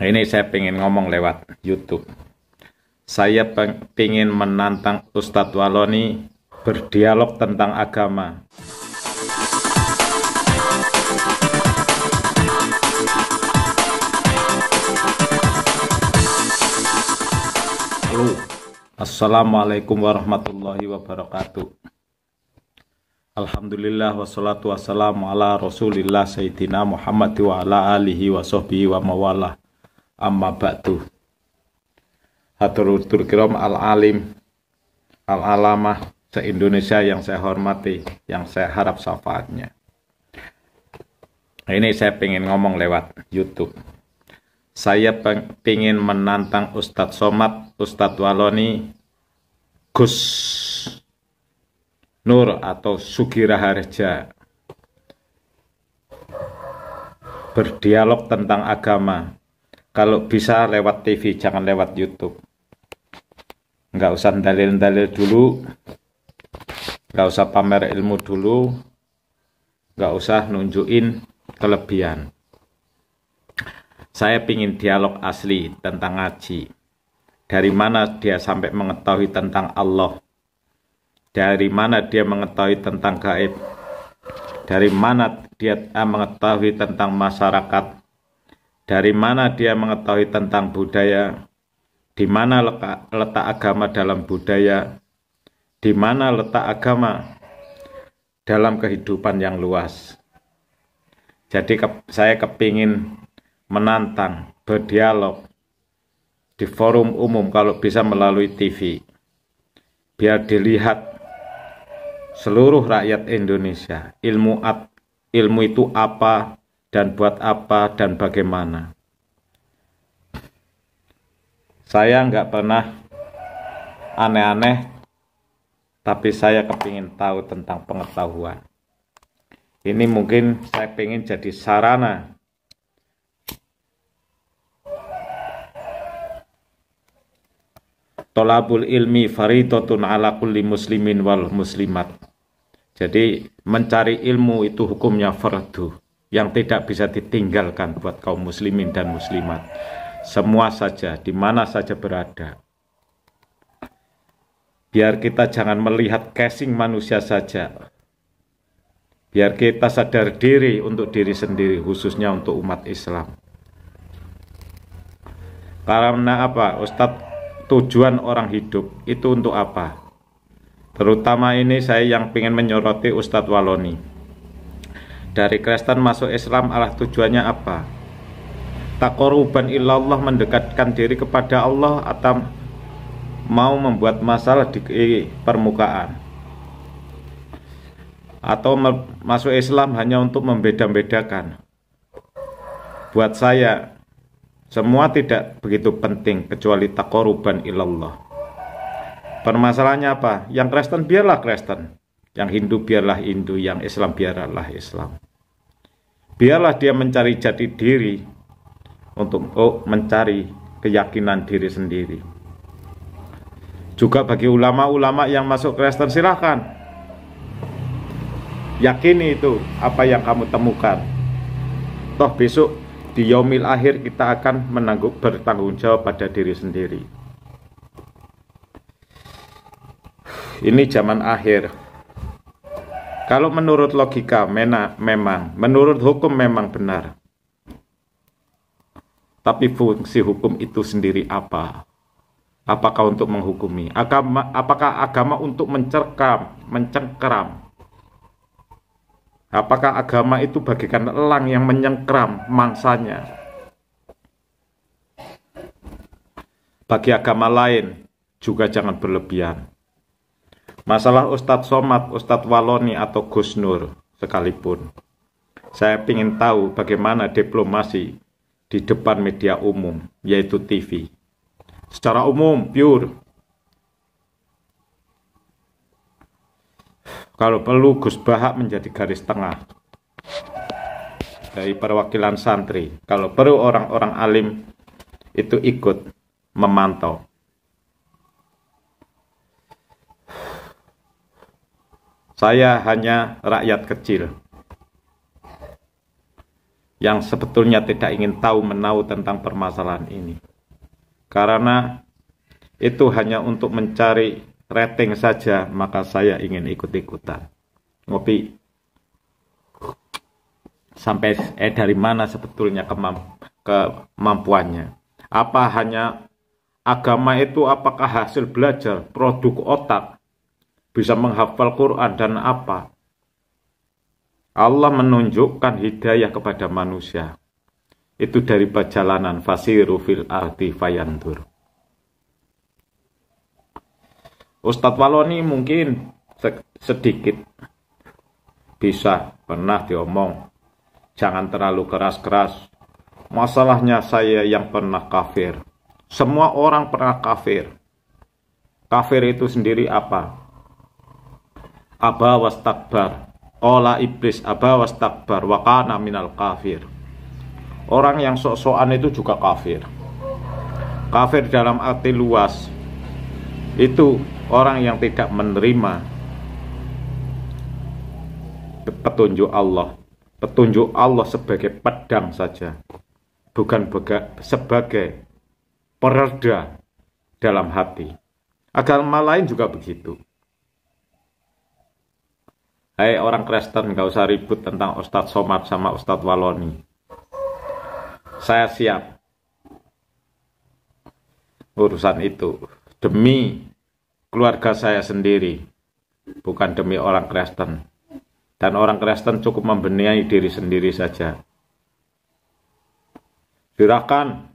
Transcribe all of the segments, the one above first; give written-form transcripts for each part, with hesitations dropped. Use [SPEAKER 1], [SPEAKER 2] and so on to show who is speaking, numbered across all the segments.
[SPEAKER 1] Ini saya pengen ngomong lewat YouTube. Saya pengen menantang Ustadz Waloni berdialog tentang agama. Halo. Assalamualaikum warahmatullahi wabarakatuh. Alhamdulillah wassalatu wassalamu ala rasulillah sayyidina Muhammad wa ala alihi wa sahbihi wa mawalah. Amma ba'du. Hatur kiram al-alim, al-alamah se-Indonesia yang saya hormati, yang saya harap syafaatnya. Ini saya pengen ngomong lewat YouTube. Saya pengen menantang Ustadz Somad, Ustadz Waloni, Gus Nur atau Sugi Raharja berdialog tentang agama. Kalau bisa lewat TV, jangan lewat YouTube. Nggak usah dalil-dalil dulu, nggak usah pamer ilmu dulu, nggak usah nunjukin kelebihan. Saya ingin dialog asli tentang ngaji. Dari mana dia sampai mengetahui tentang Allah? Dari mana dia mengetahui tentang gaib? Dari mana dia mengetahui tentang masyarakat? Dari mana dia mengetahui tentang budaya? Di mana letak agama dalam budaya? Di mana letak agama dalam kehidupan yang luas? Jadi saya kepingin menantang, berdialog di forum umum kalau bisa melalui TV. Biar dilihat seluruh rakyat Indonesia ilmu itu apa, dan buat apa, dan bagaimana. Saya nggak pernah aneh-aneh, tapi saya kepingin tahu tentang pengetahuan. Ini mungkin saya pengen jadi sarana tolabul ilmi faridatun ala kulli muslimin wal muslimat. Jadi mencari ilmu itu hukumnya fardu, yang tidak bisa ditinggalkan buat kaum muslimin dan muslimat. Semua saja, di mana saja berada. Biar kita jangan melihat casing manusia saja. Biar kita sadar diri untuk diri sendiri, khususnya untuk umat Islam. Karena apa, Ustadz? Tujuan orang hidup itu untuk apa? Terutama ini saya yang ingin menyoroti Ustadz Waloni. Dari Kristen masuk Islam, Allah tujuannya apa? Taqarruban ilallah, mendekatkan diri kepada Allah, atau mau membuat masalah di permukaan? Atau masuk Islam hanya untuk membeda-bedakan? Buat saya, semua tidak begitu penting kecuali taqarruban ilallah. Permasalahannya apa? Yang Kristen biarlah Kristen, yang Hindu biarlah Hindu, yang Islam biarlah Islam. Biarlah dia mencari jati diri untuk mencari keyakinan diri sendiri. Juga bagi ulama-ulama yang masuk Kristen, silahkan. Yakini itu apa yang kamu temukan. Toh besok di yaumil akhir kita akan bertanggung jawab pada diri sendiri. Ini zaman akhir. Kalau menurut logika memang, menurut hukum memang benar. Tapi fungsi hukum itu sendiri apa? Apakah untuk menghukumi? Apakah agama untuk mencengkeram? Apakah agama itu bagaikan elang yang menyengkeram mangsanya? Bagi agama lain juga jangan berlebihan. Masalah Ustadz Somad, Ustadz Waloni atau Gus Nur sekalipun, saya ingin tahu bagaimana diplomasi di depan media umum, yaitu TV. Secara umum, pure. Kalau perlu Gus Bahak menjadi garis tengah dari perwakilan santri. Kalau perlu orang-orang alim itu ikut memantau. Saya hanya rakyat kecil. yang sebetulnya tidak ingin tahu menahu tentang permasalahan ini. Karena itu hanya untuk mencari rating saja, maka saya ingin ikut-ikutan. Ngopi. Sampai dari mana sebetulnya kemampuannya? Apa hanya agama itu apakah hasil belajar, produk otak, bisa menghafal Quran dan apa? Allah menunjukkan hidayah kepada manusia. Itu dari perjalanan fasiru fil ardi fayandur. Ustadz Waloni mungkin sedikit bisa pernah diomong. Jangan terlalu keras-keras. Masalahnya saya yang pernah kafir. Semua orang pernah kafir. Kafir itu sendiri apa? Aba wastakbar. Ola iblis aba wastakbar wa kana minal kafir. Orang yang sok-sokan itu juga kafir. Kafir dalam arti luas itu orang yang tidak menerima petunjuk Allah. Petunjuk Allah sebagai pedang saja, bukan sebagai pereda dalam hati. Agama lain juga begitu. Hai orang Kristen, gak usah ribut tentang Ustadz Somad sama Ustadz Waloni. Saya siap urusan itu demi keluarga saya sendiri, bukan demi orang Kristen. Dan orang Kristen cukup membenahi diri sendiri saja. Silakan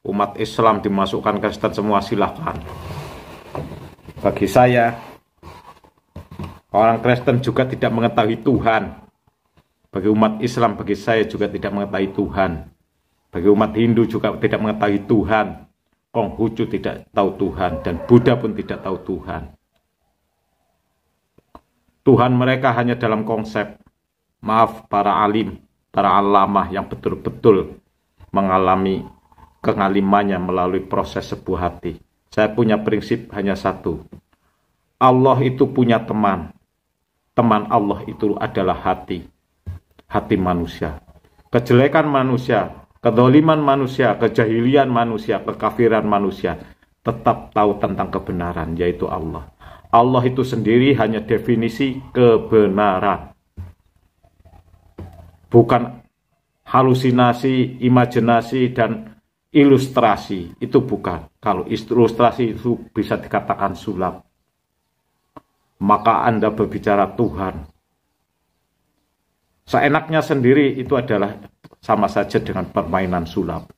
[SPEAKER 1] umat Islam dimasukkan Kristen semua, silakan. Bagi saya, orang Kristen juga tidak mengetahui Tuhan. Bagi umat Islam, bagi saya juga tidak mengetahui Tuhan. Bagi umat Hindu juga tidak mengetahui Tuhan. Konghucu tidak tahu Tuhan, dan Buddha pun tidak tahu Tuhan. Tuhan mereka hanya dalam konsep. Maaf para alim, para alamah yang betul-betul mengalami kengalimannya melalui proses sebuah hati. Saya punya prinsip hanya satu. Allah itu punya teman. Teman Allah itu adalah hati. Hati manusia. Kejelekan manusia, kedoliman manusia, kejahilian manusia, kekafiran manusia tetap tahu tentang kebenaran, yaitu Allah. Allah itu sendiri hanya definisi kebenaran. Bukan halusinasi, imajinasi, dan ilustrasi. Itu bukan. Kalau ilustrasi itu bisa dikatakan sulap. Maka Anda berbicara Tuhan. Seenaknya sendiri itu adalah sama saja dengan permainan sulap.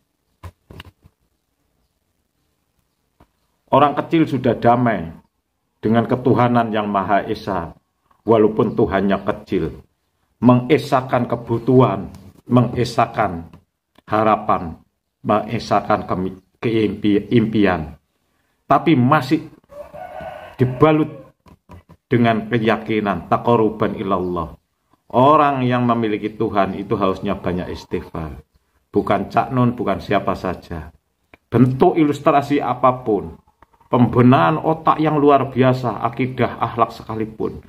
[SPEAKER 1] Orang kecil sudah damai dengan ketuhanan yang Maha Esa, walaupun Tuhannya kecil, mengesahkan kebutuhan, mengesahkan harapan, mengesahkan keimpian, tapi masih dibalut dengan keyakinan taqarruban ilallah. Orang yang memiliki Tuhan itu harusnya banyak istighfar, bukan Cak Nun, bukan siapa saja. Bentuk ilustrasi apapun, pembenahan otak yang luar biasa, akidah, akhlak sekalipun,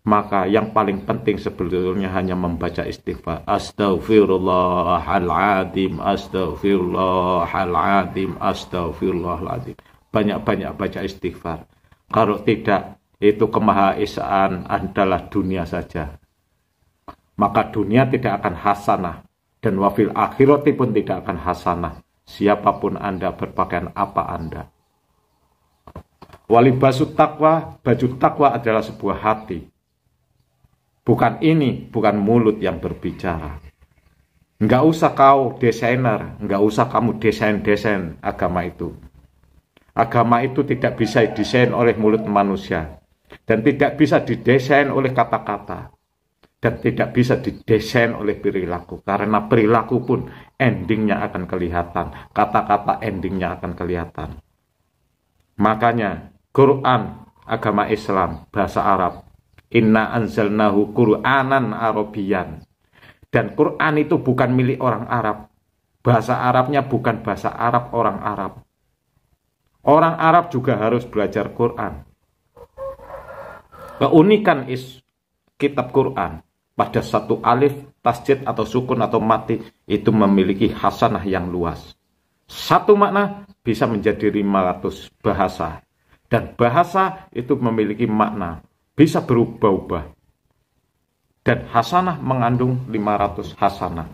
[SPEAKER 1] maka yang paling penting sebetulnya hanya membaca istighfar. Astaghfirullahaladzim, astaghfirullahaladzim, astaghfirullahaladzim. Banyak-banyak baca istighfar. Kalau tidak, itu kemahaesaan adalah dunia saja. Maka dunia tidak akan hasanah, dan wafil akhirati pun tidak akan hasanah. Siapapun Anda, berpakaian apa Anda. Walibasu takwa, baju takwa adalah sebuah hati. Bukan ini, bukan mulut yang berbicara. Enggak usah kau desainer, enggak usah kamu desain-desain agama itu. Agama itu tidak bisa didesain oleh mulut manusia. Dan tidak bisa didesain oleh kata-kata. Dan tidak bisa didesain oleh perilaku. Karena perilaku pun endingnya akan kelihatan. Kata-kata endingnya akan kelihatan. Makanya Quran, agama Islam, bahasa Arab. Inna anzalnahu Qur'anan Arabiyan. Dan Quran itu bukan milik orang Arab. Bahasa Arabnya bukan bahasa Arab orang Arab. Orang Arab juga harus belajar Quran. Keunikan kitab Quran pada satu alif, tasjid atau sukun atau mati itu memiliki hasanah yang luas. Satu makna bisa menjadi 500 bahasa. Dan bahasa itu memiliki makna, bisa berubah-ubah. Dan hasanah mengandung 500 hasanah.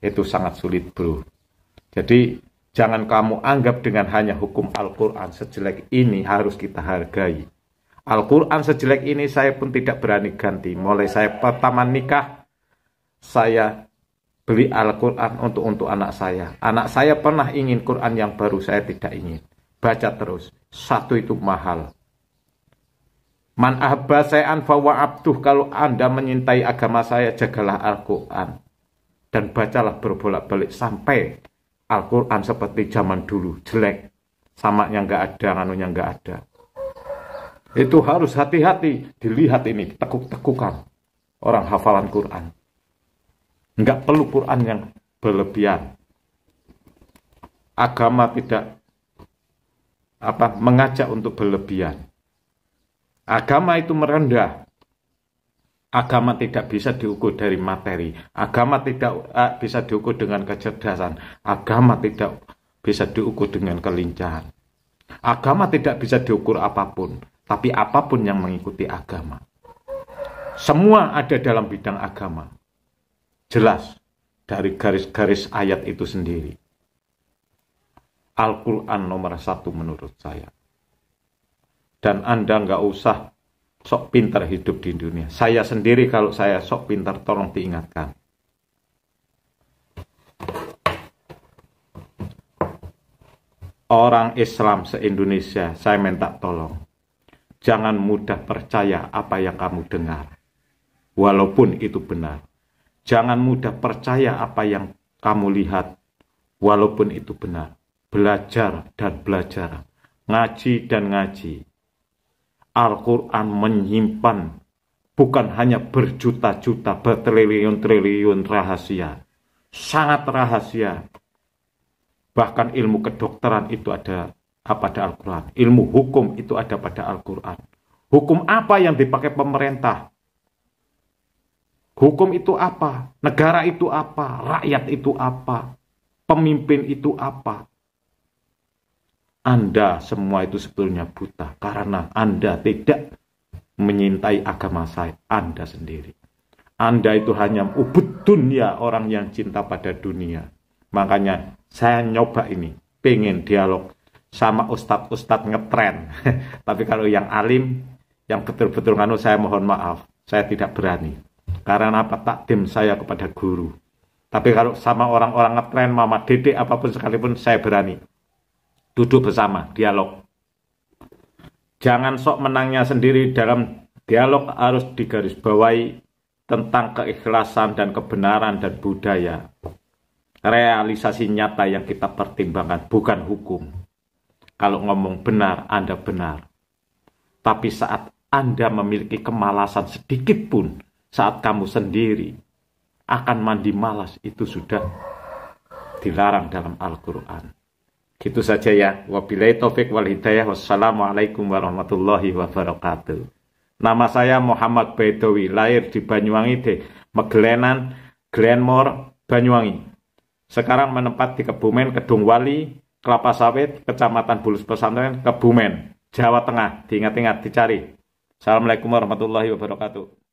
[SPEAKER 1] Itu sangat sulit, bro. Jadi jangan kamu anggap dengan hanya hukum Al-Quran sejelek ini harus kita hargai. Al-Quran sejelek ini saya pun tidak berani ganti. Mulai saya pertama nikah, saya beli Al-Quran untuk anak saya. Anak saya pernah ingin Quran yang baru, saya tidak ingin. Baca terus. Satu itu mahal. Man ahabba say'an fawa abduh. Kalau Anda menyintai agama saya, jagalah Al-Quran. Dan bacalah berbolak-balik sampai Al-Quran seperti zaman dulu. Jelek. Samaknya nggak ada, nganunya nggak ada. Itu harus hati-hati. Dilihat ini, tekuk-tekukan orang hafalan Quran. Nggak perlu Quran yang berlebihan. Agama tidak mengajak untuk berlebihan. Agama itu merendah. Agama tidak bisa diukur dari materi. Agama tidak bisa diukur dengan kecerdasan. Agama tidak bisa diukur dengan kelincahan. Agama tidak bisa diukur apapun. Tapi apapun yang mengikuti agama. Semua ada dalam bidang agama. Jelas dari garis-garis ayat itu sendiri. Al-Quran nomor 1 menurut saya. Dan Anda nggak usah sok pintar hidup di dunia. Saya sendiri kalau saya sok pintar, tolong diingatkan. Orang Islam se-Indonesia, saya minta tolong. Jangan mudah percaya apa yang kamu dengar. Walaupun itu benar. Jangan mudah percaya apa yang kamu lihat. Walaupun itu benar. Belajar dan belajar. Ngaji dan ngaji. Al-Quran menyimpan bukan hanya berjuta-juta, bertriliun-triliun rahasia. Sangat rahasia. Bahkan ilmu kedokteran itu ada pada Al-Quran. Ilmu hukum itu ada pada Al-Quran. Hukum apa yang dipakai pemerintah? Hukum itu apa? Negara itu apa? Rakyat itu apa? Pemimpin itu apa? Anda semua itu sebetulnya buta karena Anda tidak menyintai agama saya, Anda sendiri. Anda itu hanya ubud dunia, orang yang cinta pada dunia. Makanya saya nyoba ini, pengen dialog sama ustadz-ustadz ngetren. Tapi kalau yang alim, yang betul-betul nganu, saya mohon maaf, saya tidak berani. Karena apa? Takdim saya kepada guru. Tapi kalau sama orang-orang ngetren, mama dedek, apapun sekalipun, saya berani. Duduk bersama, dialog. Jangan sok menangnya sendiri. Dalam dialog harus digarisbawahi tentang keikhlasan dan kebenaran dan budaya. Realisasi nyata yang kita pertimbangkan, bukan hukum. Kalau ngomong benar, Anda benar. Tapi saat Anda memiliki kemalasan sedikit pun, saat kamu sendiri akan mandi malas, itu sudah dilarang dalam Al-Quran. Gitu saja ya. Wabillahi taufik wal hidayah. Wassalamualaikum warahmatullahi wabarakatuh. Nama saya Muhammad Baidowi, lahir di Banyuwangi, Megelenan, Glenmore, Banyuwangi. Sekarang menetap di Kebumen, Kedung Wali, Kelapa Sawit, Kecamatan Bulus Pesantren, Kebumen, Jawa Tengah. Diingat-ingat, dicari. Assalamualaikum warahmatullahi wabarakatuh.